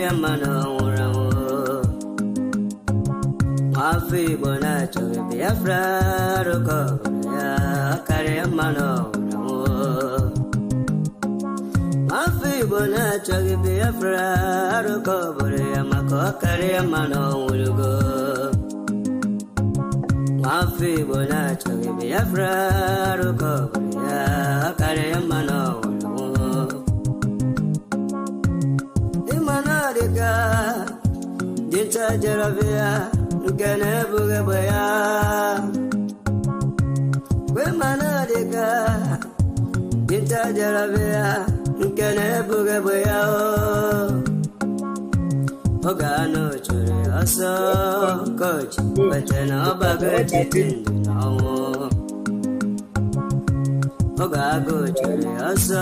Akariamano Ramo Mafi Bonacho Biafra Roko Akariamano Ramo Mafi Bonacho Biafra Roko Mako Akariamano Urugo Mafi Bonacho Biafra Roko Akariamano Dinta Jaravia, Ganabugabaya, Wemanadiga, Dinta Jaravia, Ganabugabaya, Ogano Churi, also, coach, but then a baggage in the Ogago Churi, also,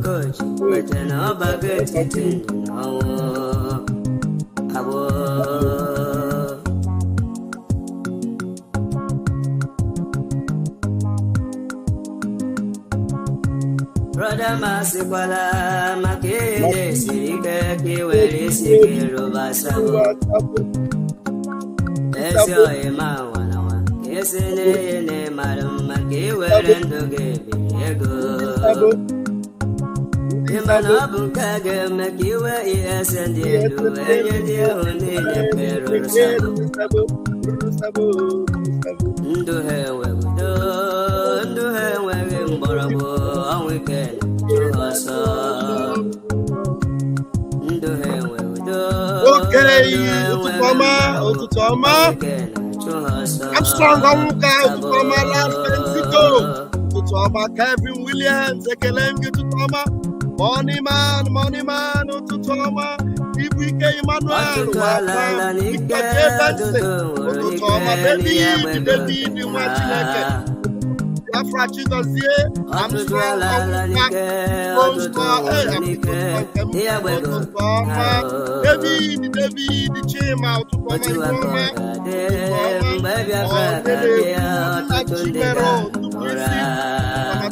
coach, but then a baggage in the Brother Masikwala Makinde Sike Kiweli Sike Rubasabo Esyo Ema Wanawa Kesene Madam Makiwelendo Gebiego Imanabu Kage Makiwe ESND Nduhewe Mborabo on weekend Okay, Ututoma. I'm strong on Ututoma last Mexico. Ututoma Kevin Williams, Ekelenge Ututoma. Money man, Ututoma. Ibike Emmanuel, Ututoma, baby, Biafra Jesus here. I'm strong on David, the Chema,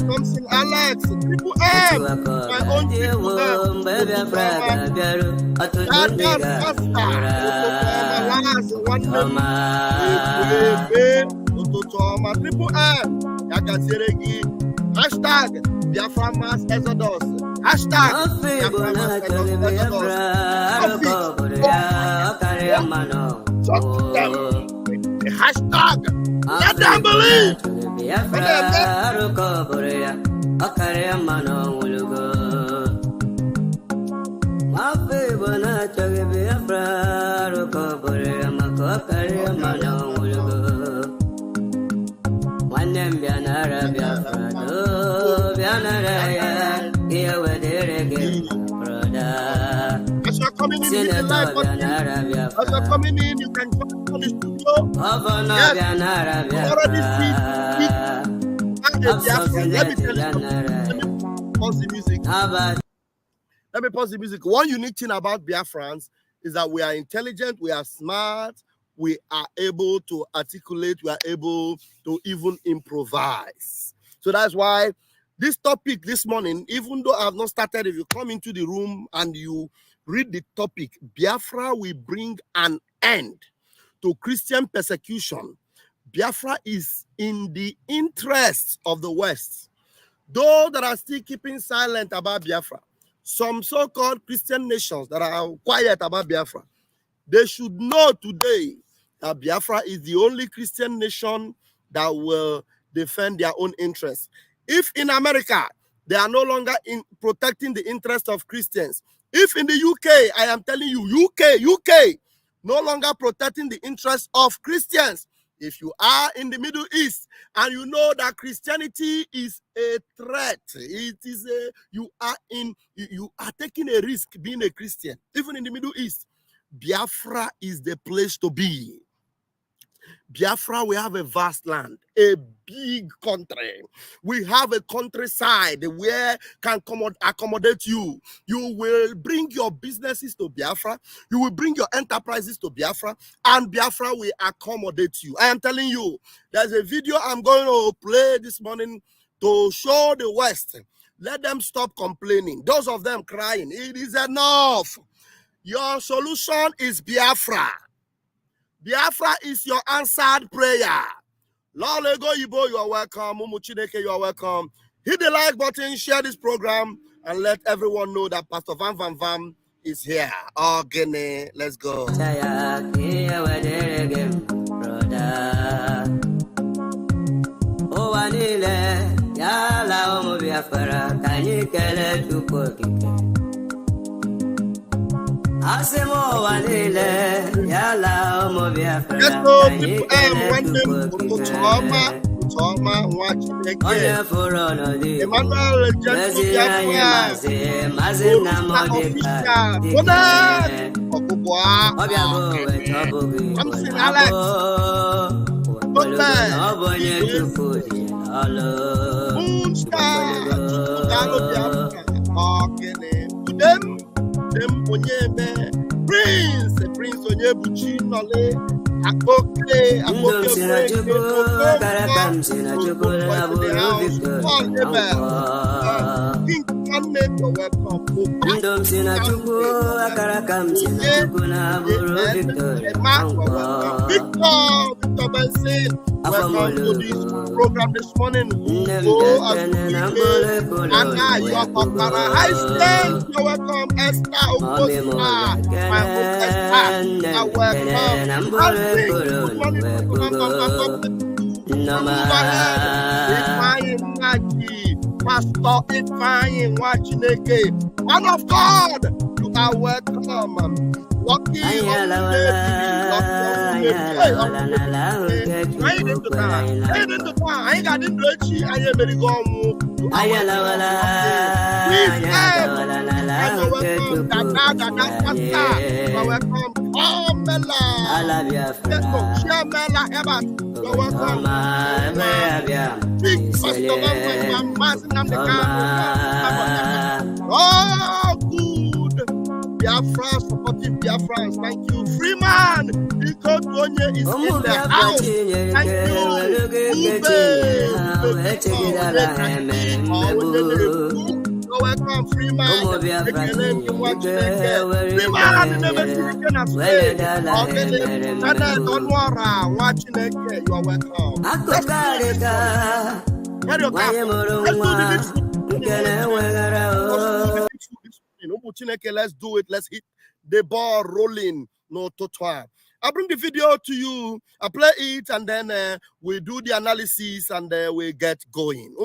Thompson, Alex, people my own people Triple M, Yagaseregi, hashtag Biafra Mass Exodus, hashtag Biafra Mass Exodus, hashtag let them believe. As you're coming in, you can come on the studio. Already see. Let me tell you. Pause the music. Let me pause the music. One unique thing about Biafrans is that we are intelligent, we are smart, we are able to articulate, we are able to even improvise. So that's why this topic this morning, even though I have not started, if you come into the room and you read the topic, Biafra will bring an end to Christian persecution. Biafra is in the interests of the West. Those that are still keeping silent about Biafra, some so-called Christian nations that are quiet about Biafra, they should know today that Biafra is the only Christian nation that will defend their own interests. If in America, they are no longer in protecting the interests of Christians, if in the UK, I am telling you, UK, no longer protecting the interests of Christians, if you are in the Middle East and you know that Christianity is a threat, you are taking a risk being a Christian, even in the Middle East, Biafra is the place to be. Biafra, we have a vast land, a big country. We have a countryside where can accommodate you. You will bring your businesses to Biafra. You will bring your enterprises to Biafra, and Biafra will accommodate you. I am telling you, there's a video I'm going to play this morning to show the West. Let them stop complaining. Those of them crying, it is enough. Your solution is Biafra. Biafra is your answered prayer. Lord Lego Yibo, you are welcome. Mumu Chineke, you are welcome. Hit the like button, share this program, and let everyone know that Pastor Van Van Van is here. Oh, Guinea, let's go. Prince Onyebuchi Nole Akoke welcome to this program this morning. Anna, you are Papara. Hi, Stan. You're welcome. Esther, Okosa. My home, Esther. You're welcome. Pastor Ifeanyi Nwachineke, man of God, you are welcome. Walking on the I ain't got the bloody. I am very gone. Welcome. Oh, good. Biafra, supporting Biafrans. Thank you. Freeman, because Onye is in the house. Thank you. You're welcome, Freeman. Let's do it. Let's hit the ball rolling. No total. I'll bring the video to you. I play it and then we do the analysis and we get going.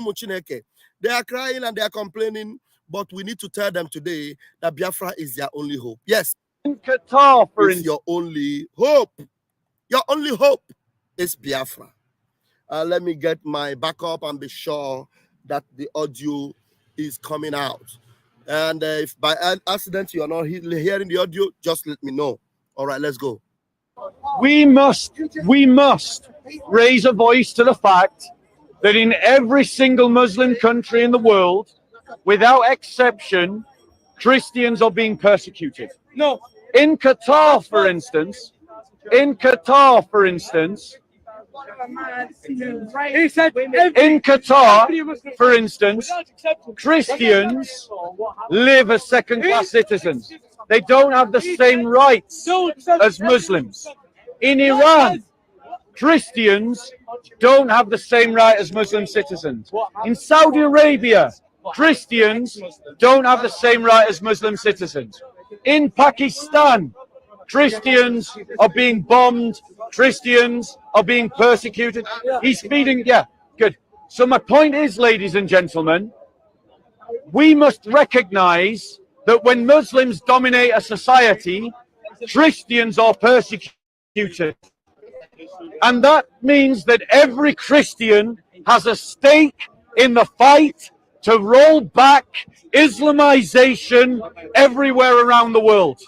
They are crying and they are complaining, but we need to tell them today that Biafra is their only hope. Yes. In Qatar, for instance, your only hope. Your only hope is Biafra. Let me get my backup and be sure that the audio is coming out. And if by accident you are not hearing the audio, just let me know. All right, let's go. We must raise a voice to the fact that in every single Muslim country in the world, without exception, Christians are being persecuted. No, in Qatar, for instance, Christians live as second-class citizens. They don't have the same rights as Muslims. In Iran, Christians don't have the same right as Muslim citizens. In Saudi Arabia, Christians don't have the same right as Muslim citizens. In Pakistan, Christians are being bombed. Christians are being persecuted. He's feeding, yeah, good. So my point is, ladies and gentlemen, we must recognize that when Muslims dominate a society, Christians are persecuted. And that means that every Christian has a stake in the fight to roll back Islamization everywhere around the world.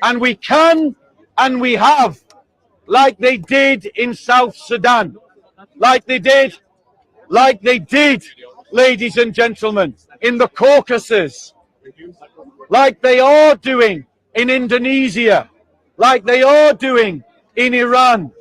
And we can and we have, like they did in South Sudan, like they did, ladies and gentlemen, in the Caucasus, like they are doing in Indonesia, like they are doing in Iran.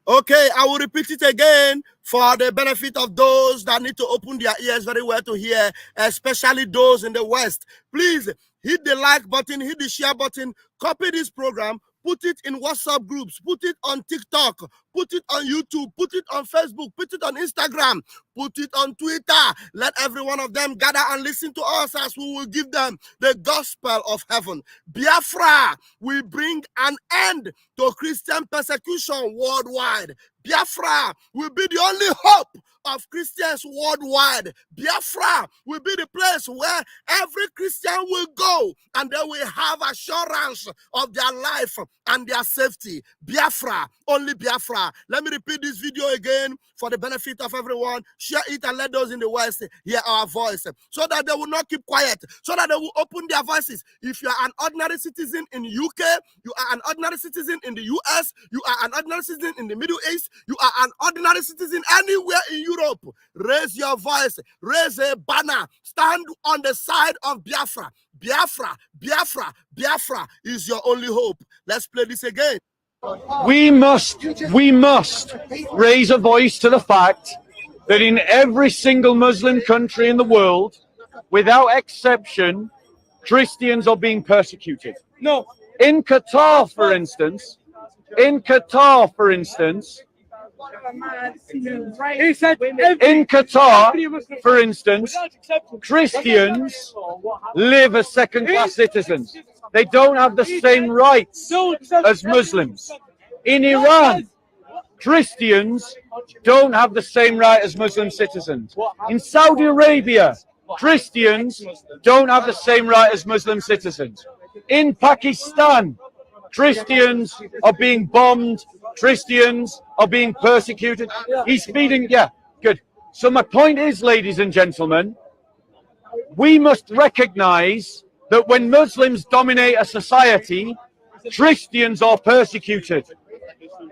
Okay, I will repeat it again for the benefit of those that need to open their ears very well to hear, especially those in the West. Please, hit the like button, hit the share button, copy this program, put it in WhatsApp groups, put it on TikTok, put it on YouTube, put it on Facebook, put it on Instagram, put it on Twitter. Let every one of them gather and listen to us as we will give them the gospel of heaven. Biafra will bring an end to Christian persecution worldwide. Biafra will be the only hope of Christians worldwide. Biafra will be the place where every Christian will go and they will have assurance of their life and their safety. Biafra, only Biafra. Let me repeat this video again for the benefit of everyone. Share it and let those in the West hear our voice so that they will not keep quiet, so that they will open their voices. If you are an ordinary citizen in the UK, you are an ordinary citizen in the US, you are an ordinary citizen in the Middle East, you are an ordinary citizen anywhere in Europe, raise your voice, raise a banner, stand on the side of Biafra. Biafra, Biafra, Biafra is your only hope. Let's play this again. We must raise a voice to the fact that in every single Muslim country in the world, without exception, Christians are being persecuted. No. In Qatar, for instance, Christians live as second-class citizens. They don't have the same rights as Muslims. In Iran, Christians don't have the same right as Muslim citizens. In Saudi Arabia, Christians don't have the same right as Muslim citizens. In Pakistan, Christians are being bombed. Christians are being persecuted. He's feeding, yeah, good. So my point is, ladies and gentlemen, we must recognize that when Muslims dominate a society, Christians are persecuted.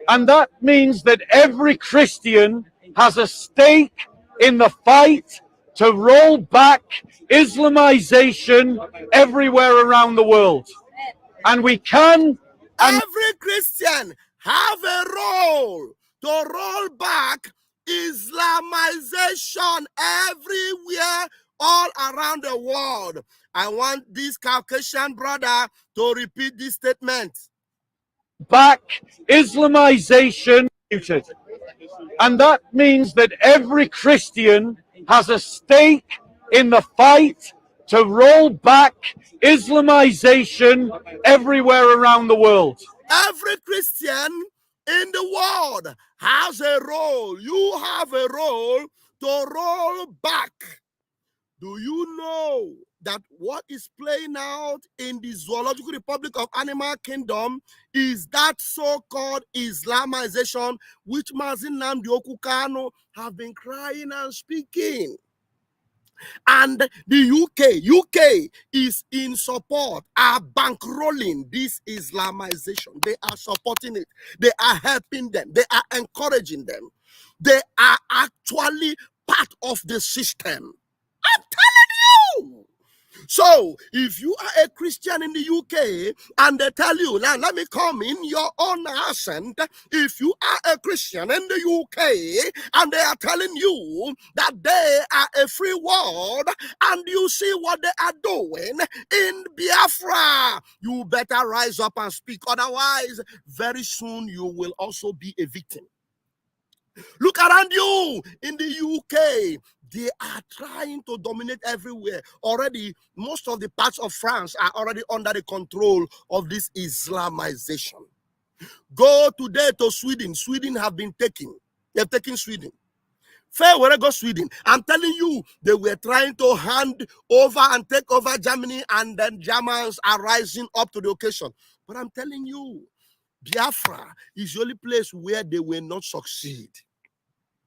And that means that every Christian has a stake in the fight to roll back Islamization everywhere around the world. And we can... Every Christian have a role to roll back Islamization everywhere, all around the world. I want this Caucasian brother to repeat this statement. Back Islamization, and that means that every Christian has a stake in the fight to roll back Islamization everywhere around the world. Every Christian in the world has a role. You have a role to roll back. Do you know that what is playing out in the Zoological Republic of Animal Kingdom is that so-called Islamization, which Mazin Nnamdi Okukano have been crying and speaking? And the UK is in support, are bankrolling this Islamization. They are supporting it. They are helping them. They are encouraging them. They are actually part of the system. I'm telling you. So, if you are a Christian in the UK and they tell you, now let me come in your own accent, if you are a Christian in the UK and they are telling you that they are a free world and you see what they are doing in Biafra, you better rise up and speak. Otherwise, very soon you will also be a victim. Look around you in the UK. They are trying to dominate everywhere. Already, most of the parts of France are already under the control of this Islamization. Go today to Sweden. Sweden have been taken. They've taken Sweden. Fair where I go Sweden. I'm telling you, they were trying to hand over and take over Germany, and then Germans are rising up to the occasion. But I'm telling you, Biafra is the only place where they will not succeed.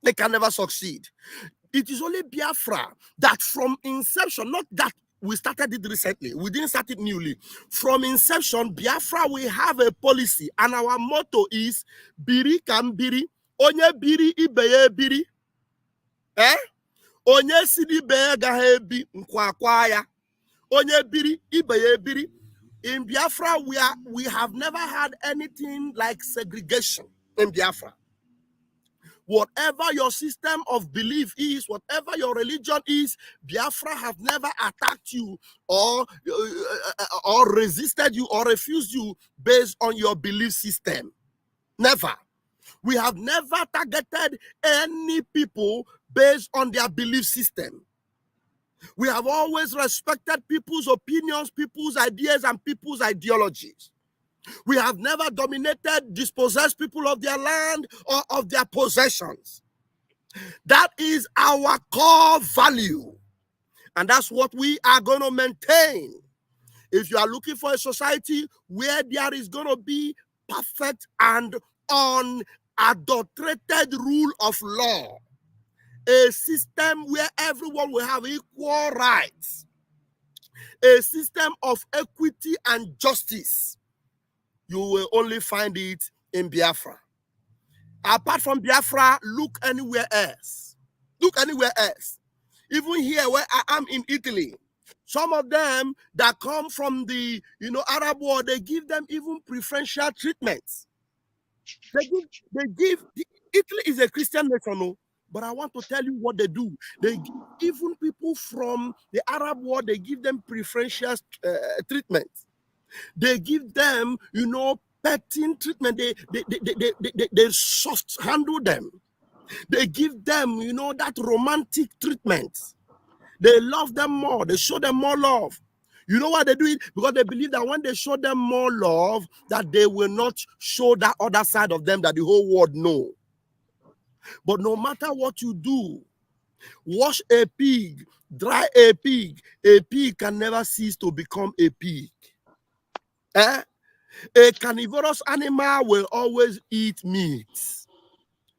They can never succeed. It is only Biafra that from inception, not that we started it recently, we didn't start it newly. From inception, Biafra will have a policy, and our motto is Biri kam biri, onye biri ibeye biri. Onye sidi beye gahebi nkwakwaya. Onye biri ibeye biri. In Biafra, we have never had anything like segregation in Biafra. Whatever your system of belief is, whatever your religion is, Biafra have never attacked you or resisted you or refused you based on your belief system. Never. We have never targeted any people based on their belief system. We have always respected people's opinions, people's ideas, and people's ideologies. We have never dominated, dispossessed people of their land or of their possessions. That is our core value. And that's what we are going to maintain. If you are looking for a society where there is going to be perfect and unadulterated rule of law, a system where everyone will have equal rights, a system of equity and justice, you will only find it in Biafra. Apart from Biafra, look anywhere else. Look anywhere else. Even here where I am in Italy, some of them that come from the Arab world, they give them even preferential treatments. Italy is a Christian nation, but I want to tell you what they do. They give even people from the Arab world, they give them preferential treatment. They give them, petting treatment. They soft handle them. They give them, that romantic treatment. They love them more. They show them more love. You know why they do it? Because they believe that when they show them more love, that they will not show that other side of them that the whole world know. But no matter what you do, wash a pig, dry a pig can never cease to become a pig. A carnivorous animal will always eat meat.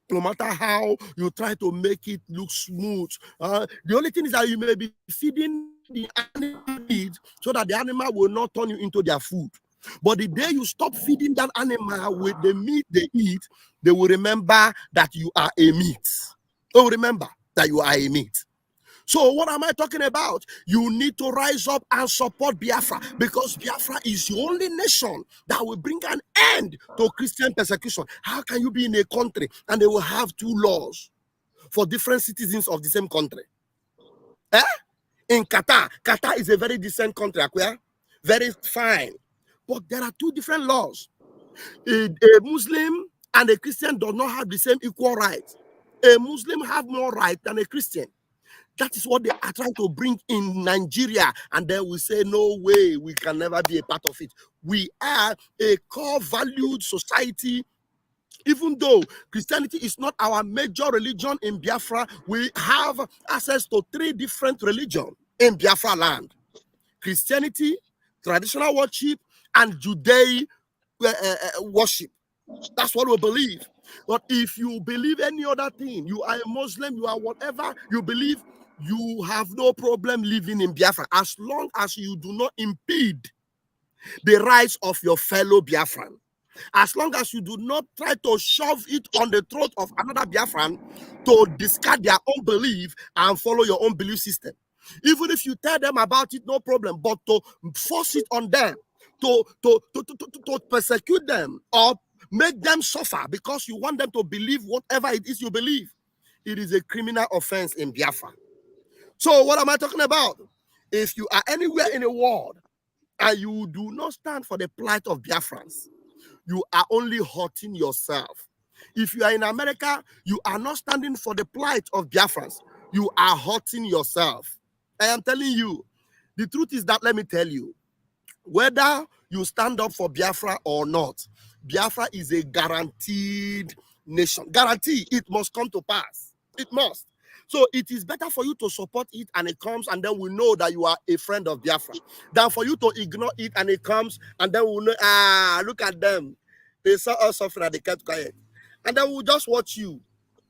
No matter how you try to make it look smooth. The only thing is that you may be feeding the animal meat so that the animal will not turn you into their food. But the day you stop feeding that animal with the meat they eat, they will remember that you are a meat. They will remember that you are a meat. So what am I talking about? You need to rise up and support Biafra, because Biafra is the only nation that will bring an end to Christian persecution. How can you be in a country and they will have two laws for different citizens of the same country? In Qatar is a very decent country, very fine. But there are two different laws. A Muslim and a Christian do not have the same equal rights. A Muslim have more right than a Christian. That is what they are trying to bring in Nigeria. And then we say, no way, we can never be a part of it. We are a core valued society. Even though Christianity is not our major religion in Biafra, we have access to 3 different religions in Biafra land. Christianity, traditional worship, and Judaic worship. That's what we believe. But if you believe any other thing, you are a Muslim, you are whatever you believe, you have no problem living in Biafra as long as you do not impede the rights of your fellow Biafran. As long as you do not try to shove it on the throat of another Biafran to discard their own belief and follow your own belief system. Even if you tell them about it, no problem, but to force it on them, to persecute them or make them suffer because you want them to believe whatever it is you believe, it is a criminal offense in Biafra. So what am I talking about? If you are anywhere in the world and you do not stand for the plight of Biafrans, you are only hurting yourself. If you are in America, you are not standing for the plight of Biafrans, you are hurting yourself. I am telling you, the truth is that, let me tell you, whether you stand up for Biafra or not, Biafra is a guaranteed nation. Guarantee, it must come to pass. It must. So it is better for you to support it and it comes, and then we know that you are a friend of Biafra, than for you to ignore it and it comes, and then we know, look at them. They saw us suffering and they kept quiet. And then we'll just watch you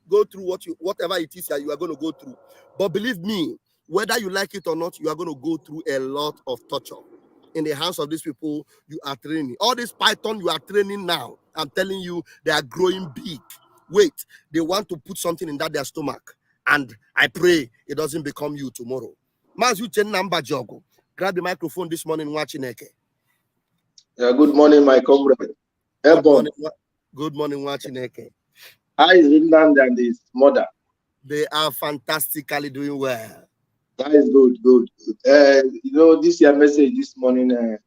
go through whatever it is that you are going to go through. But believe me, whether you like it or not, you are going to go through a lot of torture. In the hands of these people you are training. All this python you are training now, I'm telling you, they are growing big. Wait, they want to put something in their stomach. And I pray it doesn't become you tomorrow. Mazu Namba Jogo. Grab the microphone this morning, watching Eke. Good morning, my comrade. Good morning, watching Eke. How is Finland and his mother? They are fantastically doing well. That is good, good, good. You know, this your message this morning,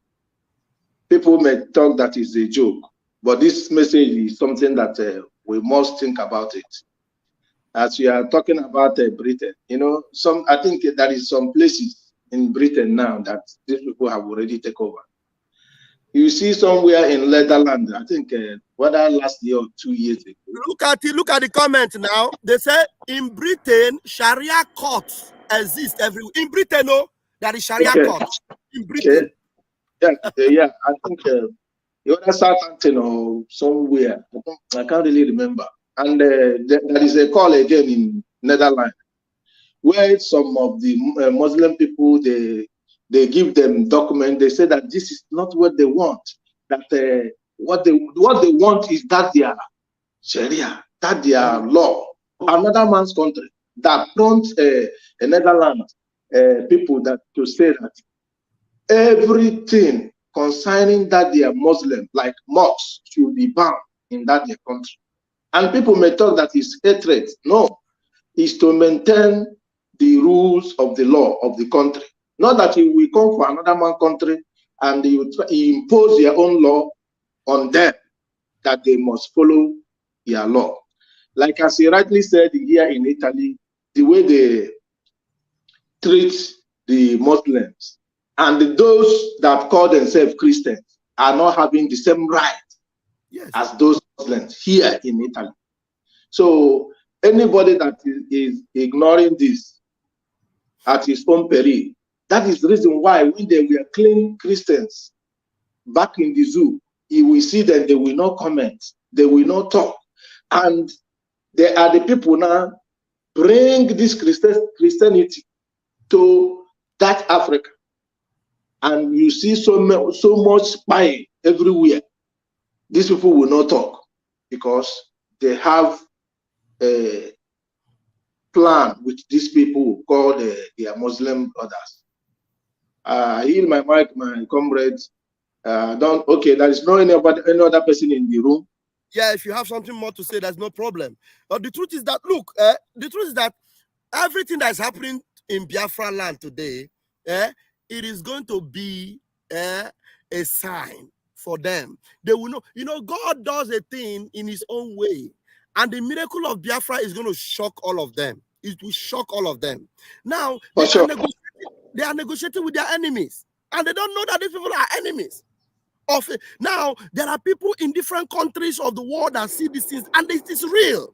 people may talk that is a joke, but this message is something that we must think about it. As we are talking about Britain, you know, I think there is some places in Britain now that these people have already taken over. You see somewhere in Netherlands, I think whether last year or 2 years ago. Look at it. Look at the comment now. They say in Britain, Sharia courts exist everywhere. In Britain, no, there is Sharia courts in Britain. Yeah. I think the other Southampton or somewhere. I can't really remember. And there is a call again in Netherlands where some of the Muslim people they give them document. They say that this is not what they want. That what they want is that their Sharia, that their law, another man's country that prompts a Netherlands people that to say that everything concerning that they are Muslim, like mosques, should be banned in that their country. And people may talk that it's hatred. No, it's to maintain the rules of the law of the country. Not that you will come for another man's country and you impose your own law on them, that they must follow your law. Like as he rightly said here in Italy, the way they treat the Muslims and those that call themselves Christians are not having the same right as those Muslims here in Italy. So anybody that is ignoring this at his own peril, that is the reason why when they were killing Christians back in the zoo, you will see that they will not comment, they will not talk. And they are the people now bring this Christianity to that Africa. And you see so much spying everywhere. These people will not talk because they have a plan with these people called their Muslim brothers. I hear my mic, my comrades. There is no any other person in the room. Yeah, if you have something more to say, there's no problem. But the truth is that, look, the truth is that everything that is happening in Biafra land today, it is going to be a sign for them. They will know, you know, God does a thing in his own way. And the miracle of Biafra is going to shock all of them. It will shock all of them. Now, they are negotiating with their enemies. And they don't know that these people are enemies. Now, there are people in different countries of the world that see these things, and it is real.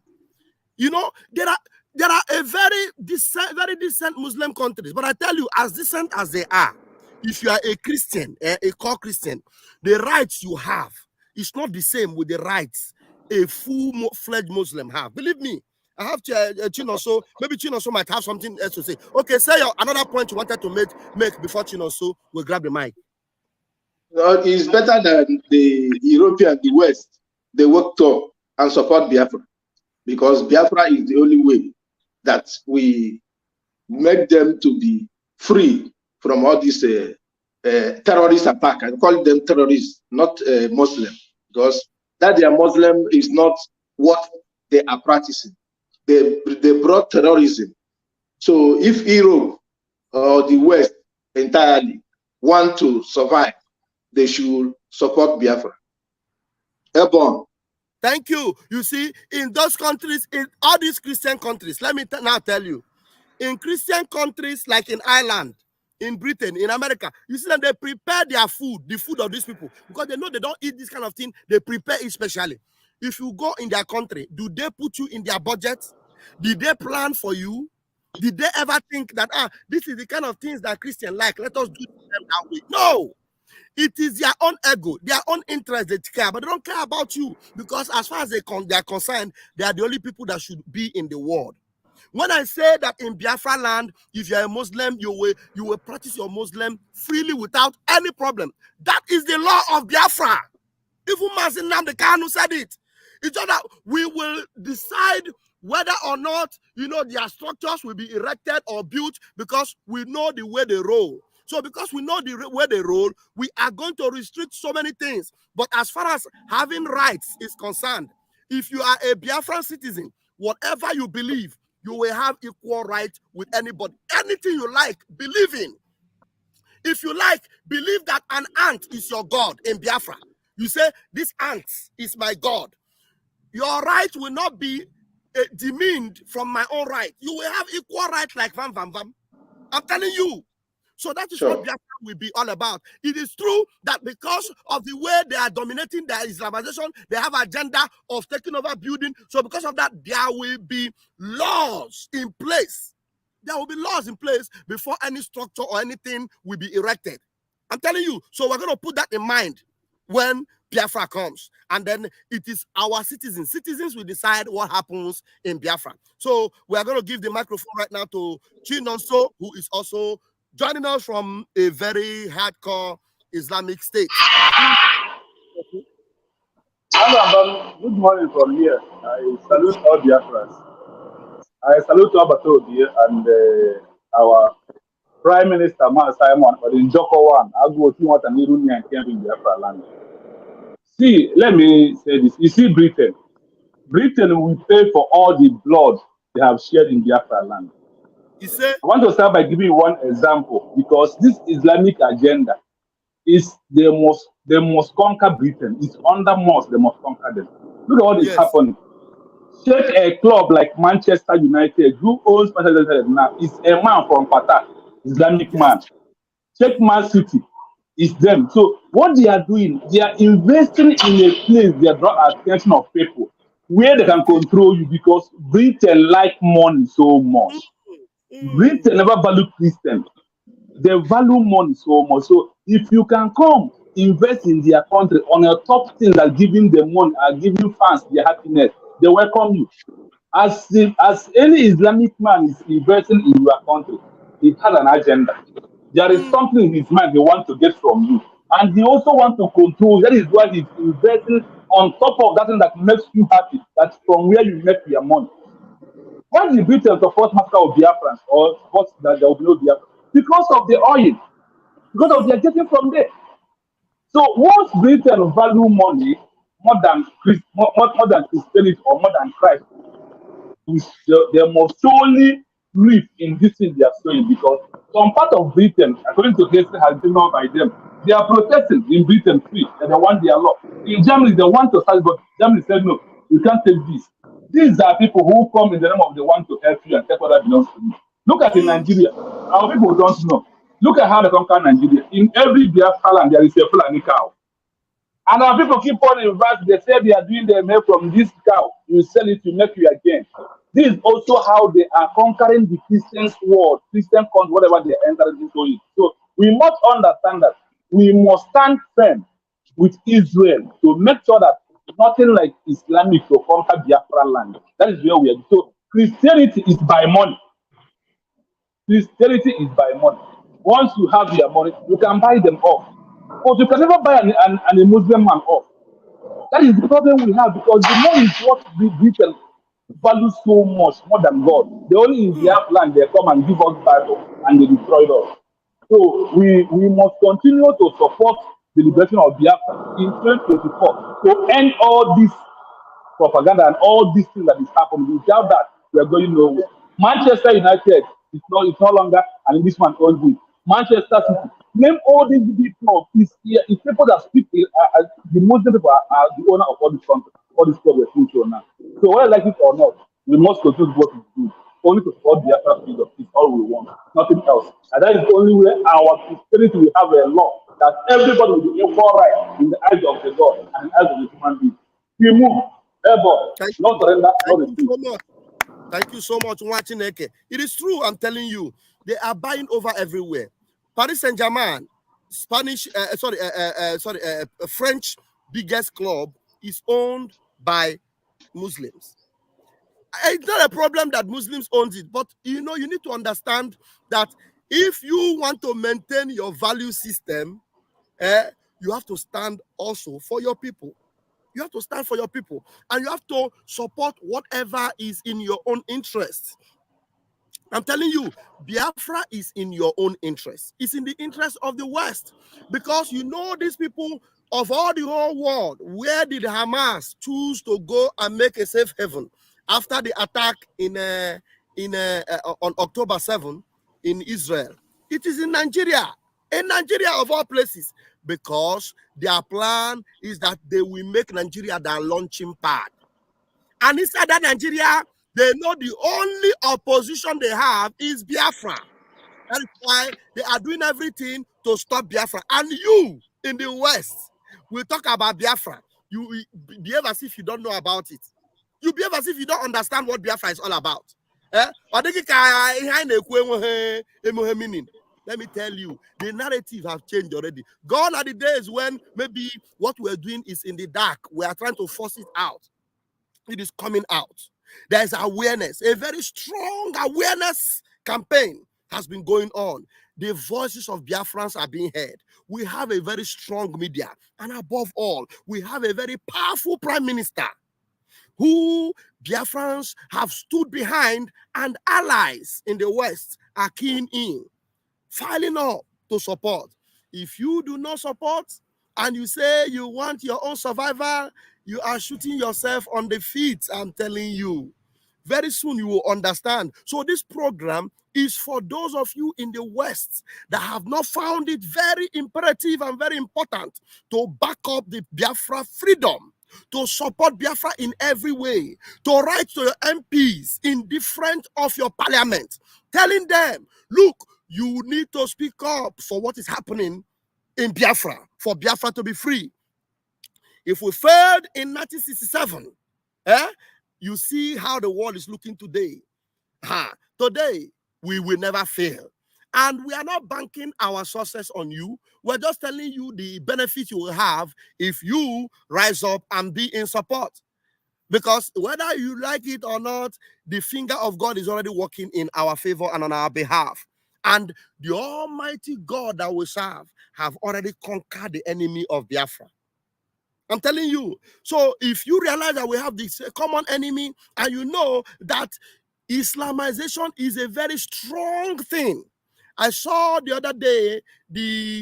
You know, there are a very decent Muslim countries, but I tell you, as decent as they are, if you are a Christian, a core Christian, the rights you have is not the same with the rights a full-fledged Muslim have. Believe me, I have Chinoso. Maybe Chinoso might have something else to say. Okay, say another point you wanted to make before Chinoso will grab the mic. No, it's better than the European, the West, they work to and support Biafra, because Biafra is the only way that we make them to be free from all this terrorist attack. I call them terrorists, not Muslim, because that they are Muslim is not what they are practicing. They brought terrorism. So if Europe or the West entirely want to survive, they should support Biafra. Airborne. Thank you. You see, in those countries, in all these Christian countries, let me now tell you, in Christian countries like in Ireland, in Britain, in America, you see that they prepare their food, the food of these people, because they know they don't eat this kind of thing. They prepare it specially. If you go in their country, do they put you in their budget? Did they plan for you? Did they ever think that, this is the kind of things that Christians like, let us do them that way? No. It is their own ego, their own interest they care, but they don't care about you, because as far as they are concerned, they are the only people that should be in the world. When I say that in Biafra land, if you're a Muslim, you will practice your Muslim freely without any problem. That is the law of Biafra. Even Mazin Nnamdi Kanu said it. It's just that we will decide whether or not, you know, their structures will be erected or built, because we know the way they roll. So because we know the way they roll, we are going to restrict so many things. But as far as having rights is concerned, if you are a Biafran citizen, whatever you believe, you will have equal right with anybody. Anything you like, believe in. If you like, believe that an ant is your God in Biafra. You say, this ant is my God. Your right will not be demeaned from my own right. You will have equal right like Vam Vam Vam. I'm telling you. So that is what Biafra will be all about. It is true that because of the way they are dominating their Islamization, they have agenda of taking over building. So because of that, there will be laws in place. There will be laws in place before any structure or anything will be erected. I'm telling you. So we're going to put that in mind when Biafra comes. And then it is our citizens. Citizens will decide what happens in Biafra. So we are going to give the microphone right now to Chinonso, who is also joining us from a very hardcore Islamic state. Good morning from here. I salute all Biafrans. I salute Abatodi and our Prime Minister, Man Simon, but in Joko one, I'll go see what an Iranian came in Biafra land. See, let me say this. You see, Britain will pay for all the blood they have shared in Biafra land. I want to start by giving you one example, because this Islamic agenda is they must conquer Britain. It's under must, they must conquer them. Look at what is happening. Take a club like Manchester United, who owns Manchester United now, is a man from Qatar, Islamic man. Take Man City, it's them. So what they are doing, they are investing in a place they draw attention of people where they can control you, because Britain like money so much. Britain never value Christians. They value money so much. So if you can come invest in their country on a top thing that giving them money and giving fans their happiness, they welcome you. As any Islamic man is investing in your country, it has an agenda. There is something in his mind he wants to get from you. And he also wants to control. That is why he's investing on top of that thing that makes you happy. That's from where you make your money. Why did Britain support massacre of Biafrans or support that there will be no Biafra? Because of the oil. Because of they are getting from there. So once Britain value money more than Christianity or more than Christ, they must surely live in this thing they are showing, because some part of Britain, according to history, has been known by them. They are protesting in Britain free, and they want their law. In Germany, they want to start, but Germany said no, you can't take this. These are people who come in the name of they want to help you and take what that belongs to you. Look at in Nigeria, our people don't know. Look at how they conquer Nigeria. In every Biafra land, there is a Fulani cow. And our people keep on investing. They say they are doing their milk from this cow. You sell it to make you again. This is also how they are conquering the Christian's world, Christian country, whatever they are entering into it. So we must understand that we must stand firm with Israel to make sure that nothing like Islamic to conquer Biafra land. That is where we are. So Christianity is by money. Christianity is by money. Once you have your money, you can buy them off. But you can never buy a Muslim man off. That is the problem we have, because the money is what Britain value so much more than God. They only in their land they come and give us battle and they destroy us. So we must continue to support the liberation of Biafra in 2024 to end all this propaganda and all these things that is happening. Without that, we are going nowhere. Manchester United is no longer an Englishman owns it. Manchester City. Name all these people. It's people that speak. The Muslim people are the owner of all this country, all this club we're future now. So whether like it or not, we must continue what we do. Only to support the Biafra freedom is all we want, nothing else. And that is the only way our Christianity will have a law that everybody will be equal right in the eyes of the God and in the eyes of the human being. We move, ever, not surrender, not retreat. Thank you so much, Nwachineke. It is true, I'm telling you, they are buying over everywhere. Paris Saint-Germain, French biggest club is owned by Muslims. It's not a problem that Muslims own it, but you need to understand that if you want to maintain your value system, you have to stand also for your people. You have to stand for your people, and you have to support whatever is in your own interest. I'm telling you, Biafra is in your own interest. It's in the interest of the West. Because you know these people of all the whole world, where did Hamas choose to go and make a safe haven after the attack on October 7 in Israel? It is in Nigeria. In Nigeria of all places. Because their plan is that they will make Nigeria their launching pad. And inside that Nigeria, they know the only opposition they have is Biafra. That's why they are doing everything to stop Biafra. And you in the West will talk about Biafra. You behave as if you don't know about it. You behave as if you don't understand what Biafra is all about. Let me tell you, the narrative have changed already. Gone are the days when maybe what we're doing is in the dark. We are trying to force it out. It is coming out. There's awareness. A very strong awareness campaign has been going on. The voices of Biafrans are being heard. We have a very strong media. And above all, we have a very powerful prime minister who Biafrans have stood behind, and allies in the West are keen in, filing up to support. If you do not support and you say you want your own survival, you are shooting yourself on the feet, I'm telling you. Very soon you will understand. So this program is for those of you in the West that have not found it very imperative and very important to back up the Biafra freedom, to support Biafra in every way, to write to your MPs in different of your parliament, telling them, look, you need to speak up for what is happening in Biafra, for Biafra to be free. If we failed in 1967, you see how the world is looking today. Today, we will never fail. And we are not banking our success on you. We're just telling you the benefits you will have if you rise up and be in support. Because whether you like it or not, the finger of God is already working in our favor and on our behalf. And the Almighty God that we serve have already conquered the enemy of Biafra. I'm telling you. So if you realize that we have this common enemy, and you know that Islamization is a very strong thing. I saw the other day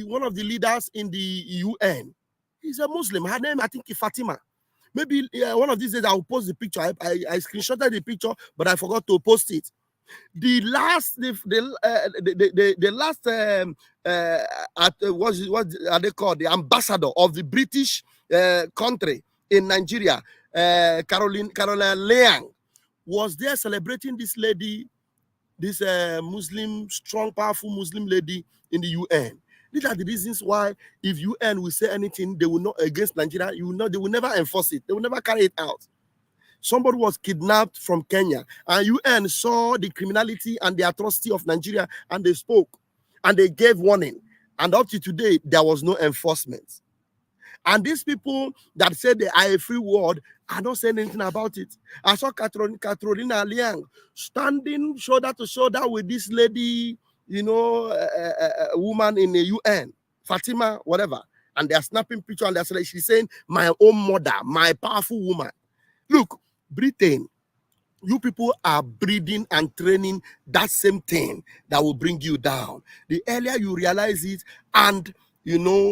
one of the leaders in the UN. He's a Muslim. Her name, I think, is Fatima. Maybe one of these days I will post the picture. I screenshotted the picture, but I forgot to post it. The last, what are they called? The ambassador of the British country in Nigeria, Caroline Leang, was there celebrating this lady, this Muslim, strong, powerful Muslim lady in the UN. These are the reasons why if UN will say anything, they will not against Nigeria, they will never enforce it. They will never carry it out. Somebody was kidnapped from Kenya, and UN saw the criminality and the atrocity of Nigeria, and they spoke, and they gave warning. And up to today, there was no enforcement. And these people that said they are a free world are not saying anything about it. I saw Carolina Liang standing shoulder to shoulder with this lady, a woman in the UN, Fatima, whatever. And they're snapping picture, and she's saying, my own mother, my powerful woman. Look, Britain, you people are breeding and training that same thing that will bring you down. The earlier you realize it and,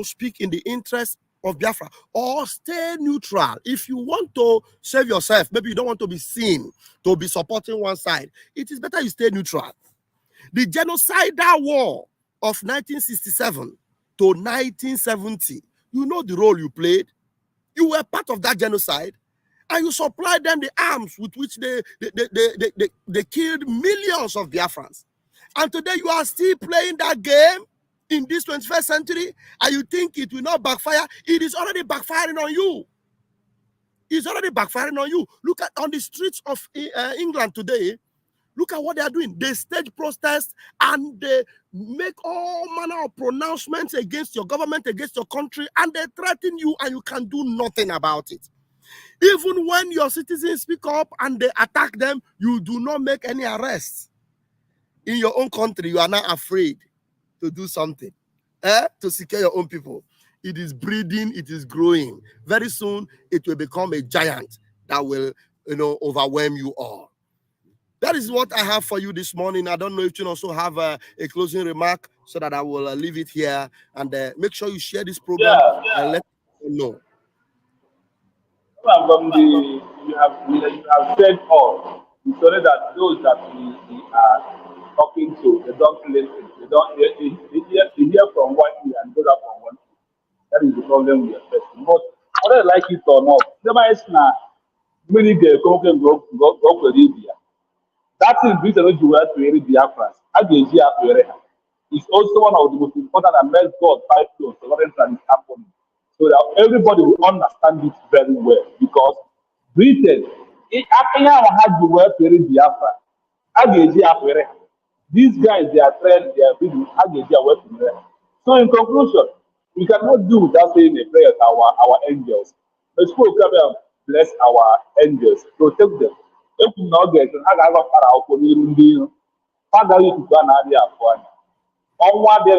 speak in the interest of Biafra, or stay neutral. If you want to save yourself, maybe you don't want to be seen to be supporting one side, it is better you stay neutral. The genocidal war of 1967 to 1970, you know the role you played. You were part of that genocide. And you supplied them the arms with which they killed millions of Biafrans. And today you are still playing that game in this 21st century, and you think it will not backfire. It is already backfiring on you. It's already backfiring on you. Look at on the streets of England today. Look at what they are doing. They stage protests and they make all manner of pronouncements against your government, against your country, and they threaten you, and you can do nothing about it. Even when your citizens speak up and they attack them, you do not make any arrests. In your own country, you are not afraid to do something, to secure your own people. It is breeding, it is growing. Very soon, it will become a giant that will, overwhelm you all. That is what I have for you this morning. I don't know if you also have a closing remark, so that I will leave it here, and make sure you share this program and let people know. You have said all. It's only that those that we are talking to, they don't listen. They don't hear from one ear and go out from one ear. That is the problem we are facing. But whether like it or not, the is now many go for Libya. That is the reason you have to read Biafra. It's also one of the most important and let God fight to sovereignty that is happening. So that everybody will understand it very well. Because Britain, had the word to read Biafra. These guys, they are trained, they are busy, so in conclusion, we cannot do without saying a prayer to our angels. Let's go bless our angels, protect them. If we not get I got Father, you go and add on one day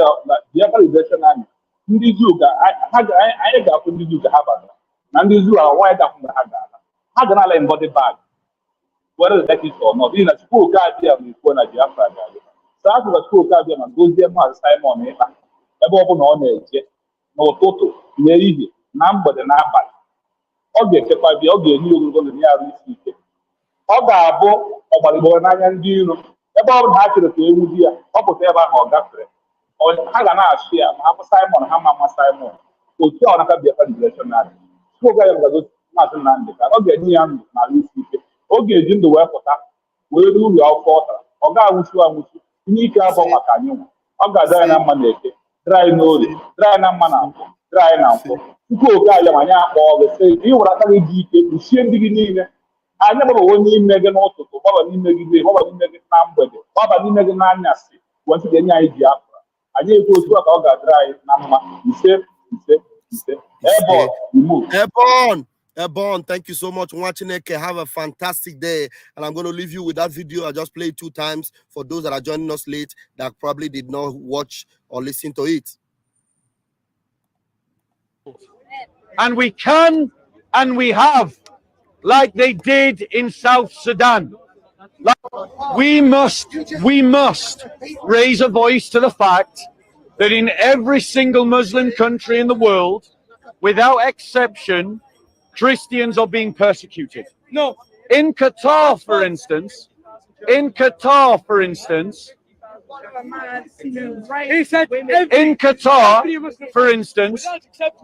the authorization and ndị Jew anyị ga-afụ ndị Jew ka ha bata na ndị Jew ahụ nwaanyị ga-afụ na ha ga-ala ha ga na-ala embody bag whether they like it or not. N'ihi na Chukwu oke abịa ma ikwu na Biafra ga-adị so a sịkwa Chukwu oke abịa ma gozie Maazị Simon ịkpa ebe ọ bụla ọ na-eje n'ụtụtụ n'ehihie na mgbede na abalị ọ ga-echekwa bịa ọ ga-enye ogologo ndụ ya arụ isi ike ọ ga-abụ ọgbaligboro n'anya ndị iro ebe ọ bụla ha chere ka ewu di ya ọ pụta ebe ahụ ọ gafere ha ga na-achị ya ma hapụ Simon ha ma Simon otu a naka Biafra Liberation na-adị Chukwu ya gago Maazị Nnamdị ka ọ ga-enye ya ndụ na isi ike ọ ga-eji ndụ wee pụta wee ruo uru akwụkwọ ọ tara ọ ga-anwụchu anwụchu ihe ike abụọ maka anyị nwa ọ ga-adị anyị na mma na eke dịrị n'orie dịrị anyị na mma na nkwọ dịrị anyị na nkwọ Chukwu oke abịa ma anyị akpọ ọgụ sị ị were aka gị dị ike kpuchie ndị gị niile anyị gbabawo n'ime gị n'ụtụtụ gbaba n'ime gị gbaba n'ime gị na mgbede gbaba n'ime gị n'anyasị wee ga-enye anyị Biafra anyị ekwu otu a ka ọ ga-adịrị anyị na mma ise Ebon, thank you so much. Nwachineke, have a fantastic day. And I'm going to leave you with that video I just played 2 times for those that are joining us late that probably did not watch or listen to it. And we can and we have, like they did in South Sudan. We must raise a voice to the fact that in every single Muslim country in the world, without exception, Christians are being persecuted. No, in Qatar, for instance,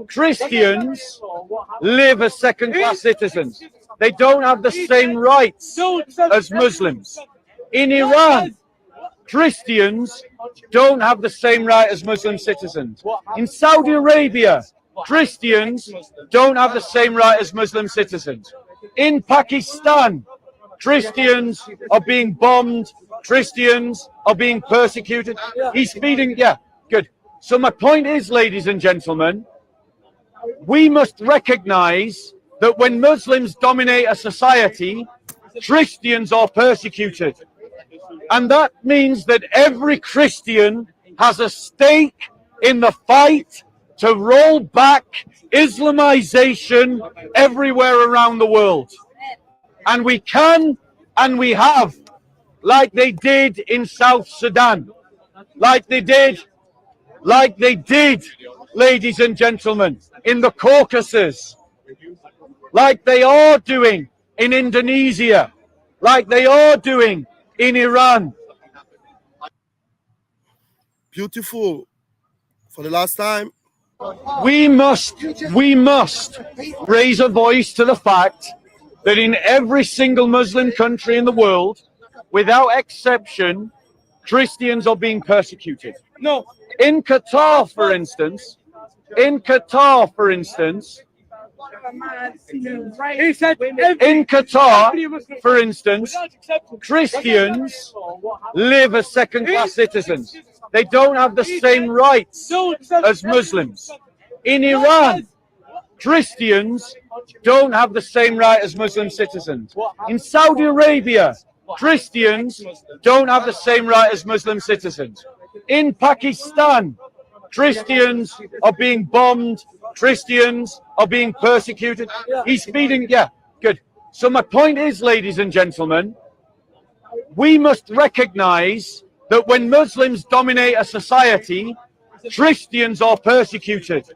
Christians live as second-class citizens. They don't have the same rights as Muslims. In Iran, Christians don't have the same right as Muslim citizens. In Saudi Arabia, Christians don't have the same right as Muslim citizens. In Pakistan, Christians are being bombed. Christians are being persecuted. He's feeding, yeah, good. So my point is, ladies and gentlemen, we must recognize that when Muslims dominate a society, Christians are persecuted. And that means that every Christian has a stake in the fight to roll back Islamization everywhere around the world. And we can and we have, like they did in South Sudan, like they did, ladies and gentlemen, in the Caucasus, like they are doing in Indonesia, like they are doing in Iran. Beautiful. For the last time, we must raise a voice to the fact that in every single Muslim country in the world, without exception, Christians are being persecuted. No, in Qatar, for instance, Christians live as second-class citizens. They don't have the same rights as Muslims. In Iran, Christians don't have the same right as Muslim citizens. In Saudi Arabia, Christians don't have the same right as Muslim citizens. In Pakistan, Christians are being bombed. Christians are being persecuted. He's feeding, yeah, good. So my point is, ladies and gentlemen, we must recognize that when Muslims dominate a society, Christians are persecuted.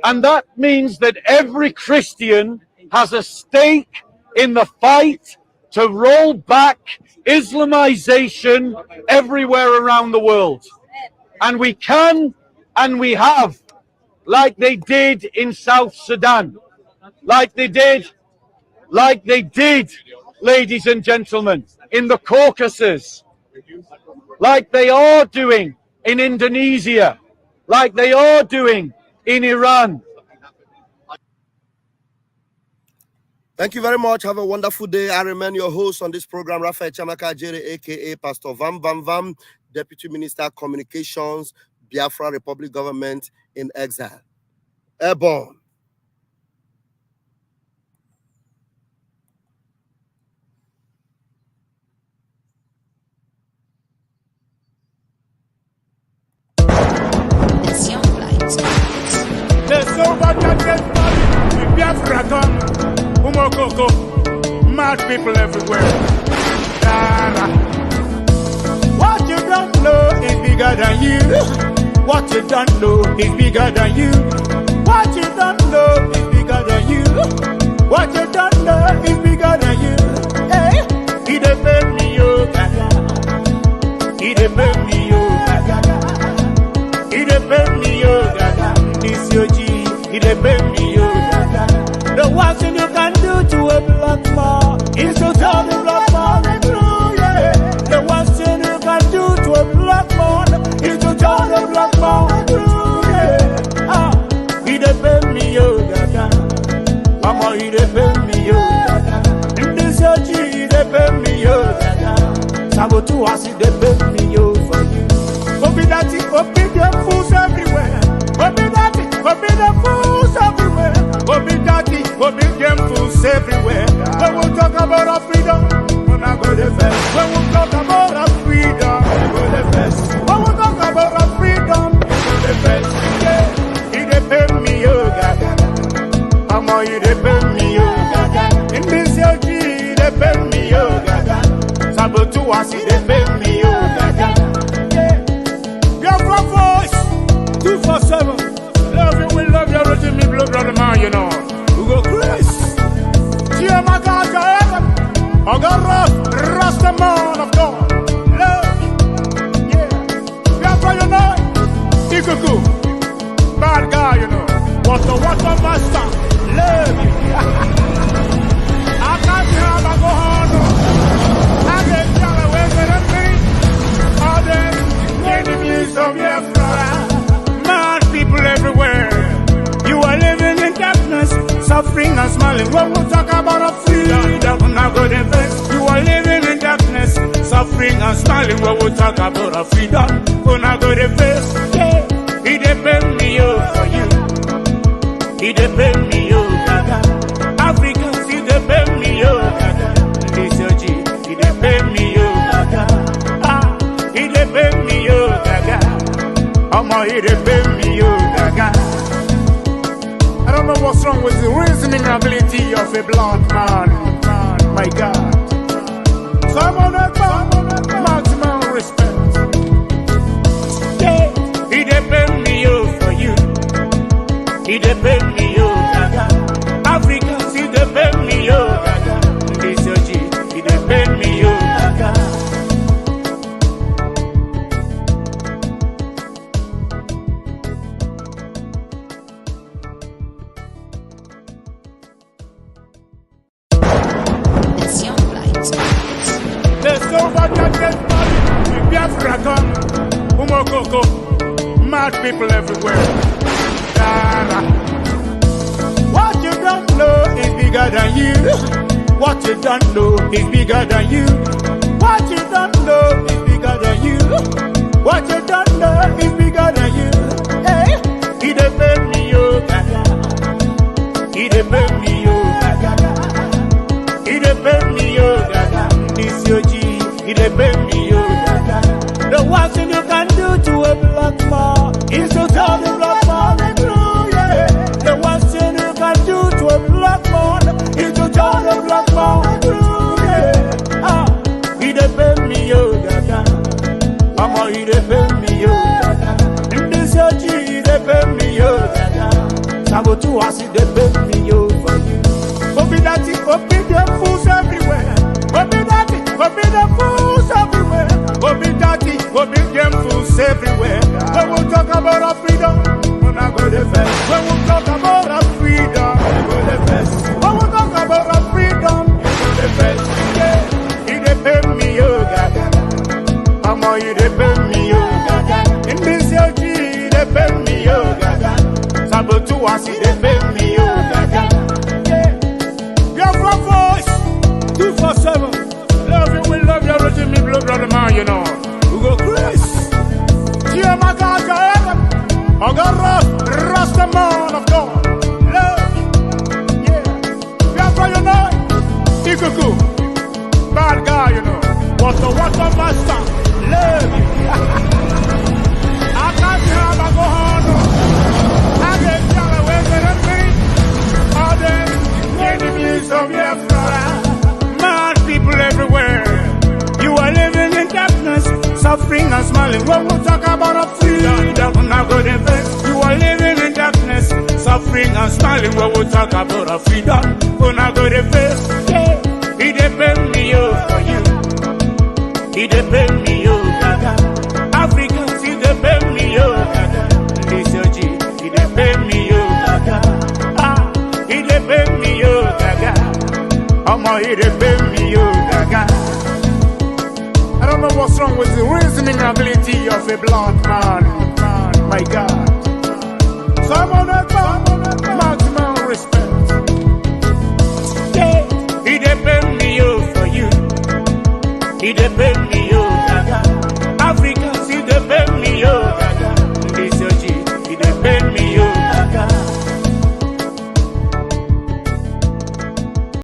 And that means that every Christian has a stake in the fight to roll back Islamization everywhere around the world. And we can and we have, like they did in South Sudan, like they did, ladies and gentlemen, in the Caucasus, like they are doing in Indonesia, like they are doing in Iran. Thank you very much. Have a wonderful day. I remain your host on this program, Raphael Chamaka Jere, aka Pastor Vam Vam Vam, Deputy Minister Communications, Biafra Republic Government in Exile. Airborne. Mad people everywhere. What you don't know is bigger than you. What you don't know is bigger than you. What you don't know is bigger than you. What you don't know is bigger than you. Hey, he defend me, oh gaga. He defend me, oh gaga. He defend me, oh gaga. This your G. He defend me, oh gaga. The one thing you can do to a black man is to tell the black man the truth, yeah. The one thing you can do to a black man is to tell the black man the truth, yeah. Ah, he defend me, oh gaga. Mama, he defend me, oh gaga. In this age, he defend me, oh gaga. Sabotu has he defend me, oh for you. Obi that it, obi them fools everywhere. Obi that it, obi them fools everywhere. Obi daddy, obi them fools everywhere. When we talk about our freedom, we're not going to fest. When we talk about our freedom, we're going to fest. When we talk about our freedom, we're going to fest. Yeah, he defend me, oh gaga. Mama, he defend me, oh gaga. In this LG, he defend me, oh gaga. Sabotu was he defend me, oh gaga. Yeah, Biafra voice, 247. Love you, we love you, Roger, me, blood, brother, man, you know. We go Chris. Cheer my God, I got Rasta man of God. Love you. Yeah. Biafra, you know. Ikuku. Bad guy, you know. Water master. Love you. I can't have a go on. I get down away with a thing. All them enemies of Biafra. Mad people everywhere. You are living in darkness, suffering and smiling. When we talk about our freedom, we're not going to fence. You are living in darkness, suffering and smiling. When we talk about our freedom, we're not going to fence. Yeah, he defend me, oh, for you. He defend me, oh, gaga. Africans, he defend me, oh, gaga. This your G, he defend me, oh, gaga. Ah, he defend me, oh, gaga. He defend me, oh, gaga. I don't know what's wrong with the reasoning ability of a black man. My God. So I'm on that maximum respect. Yeah, he defend me, oh, for you. He defend me, oh, gaga. Africans, he defend me, oh, gaga. This your G, he defend me, oh, gaga. There's no bad Biafra come. Umokoko. Mad people everywhere. What you don't know is bigger than you. What you don't know is bigger than you. What you don't know is bigger than you. What you don't know is bigger than you. Hey, he defend me, oh, gaga. He defend me, oh, gaga. He defend me, oh, gaga. This your G, he defend me, oh, gaga. The one thing you can do to a black man is to tell the black man the truth, yeah. The one thing you can do to a black man is to tell the black man the truth, yeah. Ah, he defend to us, they pay me over you. Forbidden fools everywhere. Forbidden fools everywhere. Forbidden fools everywhere. When we talk about our freedom, we're not going to fast. When we talk about our freedom, we're going to fast. When we talk about our freedom, we're going to fast. Yeah, he depend me, oh Gaga. Mama, he depend me, oh Gaga. In this year, he depend me, oh Gaga. Sabotu us, he depend me, oh Gaga. Biafra voice, 247. Love you, we love you, Roger, me, blood, brother, man, you know. We go Chris. Gia Magaja, I got Rasta man of God. Love, yeah. Biafra, you know. Ikuku, bad guy, you know. What a master. Love you. I can't have a go on. I get down away with a thing. All them enemies of Biafra. Mad people everywhere. You are living in darkness, suffering and smiling. When we talk about a freedom, we're not going to face. You are living in darkness, suffering and smiling. When we talk about a freedom, we're not going to face. Yeah, he depend me for you. He depend me, oh Gaga. Africans, he depend me, oh Gaga. Listen, G, he depend me, oh Gaga. Ah, he depend me, oh Gaga. He depend me, oh Gaga. I don't know what's wrong with the reasoning ability of a black man. My God. Some of the